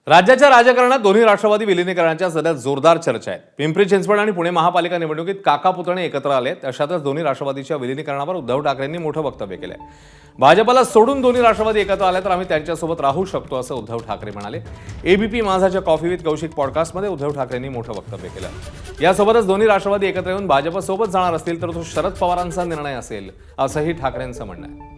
राज्याच्या राजकारणात दोन्ही राष्ट्रवादी विलिनीकरणाच्या सध्या जोरदार चर्चा आहेत. पिंपरी चिंचवड आणि पुणे महापालिका निवडणुकीत काका पुतणे एकत्र आले. अशातच दोन्ही राष्ट्रवादीच्या विलिनीकरणावर उद्धव ठाकरेंनी मोठं वक्तव्य केलंय. भाजपला सोडून दोन्ही राष्ट्रवादी एकत्र आले तर आम्ही त्यांच्यासोबत राहू शकतो असं उद्धव ठाकरे म्हणाले. एबीपी माझाच्या कॉफी विथ कौशिक पॉडकास्टमध्ये उद्धव ठाकरेंनी मोठं वक्तव्य केलं. यासोबतच दोन्ही राष्ट्रवादी एकत्र येऊन भाजपसोबत जाणार असतील तर तो शरद पवारांचा निर्णय असेल असंही ठाकरेंचं म्हणणं आहे.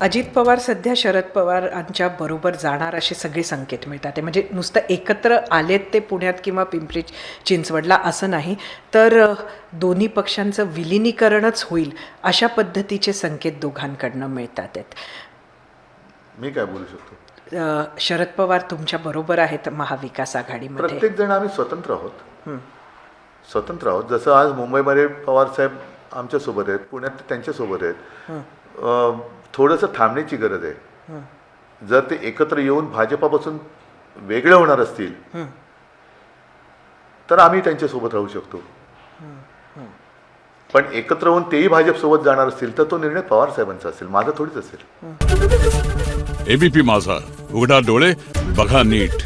अजित पवार सध्या शरद पवारांच्या बरोबर जाणार असे सगळे संकेत मिळतात. ते म्हणजे नुसतं एकत्र आलेत ते पुण्यात किंवा पिंपरी चिंचवडला असं नाही, तर दोन्ही पक्षांचं विलिनीकरणच होईल अशा पद्धतीचे संकेत दोघांकडनं मिळतात आहेत. मी काय बोलू शकतो? शरद पवार तुमच्या बरोबर आहेत महाविकास आघाडीमध्ये. प्रत्येक जण आम्ही स्वतंत्र आहोत. स्वतंत्र आहोत. जसं आज मुंबईमध्ये पवार साहेब आमच्यासोबत आहेत, पुण्यात त्यांच्यासोबत आहेत. थोडंसं थांबण्याची गरज आहे. जर ते एकत्र येऊन भाजपापासून वेगळे होणार असतील तर आम्ही त्यांच्यासोबत राहू शकतो. पण एकत्र होऊन तेही भाजपसोबत जाणार असतील तर तो निर्णय पवार साहेबांचा असेल, माझा थोडीच असेल. एबीपी माझा, उघडा डोळे बघा नीट.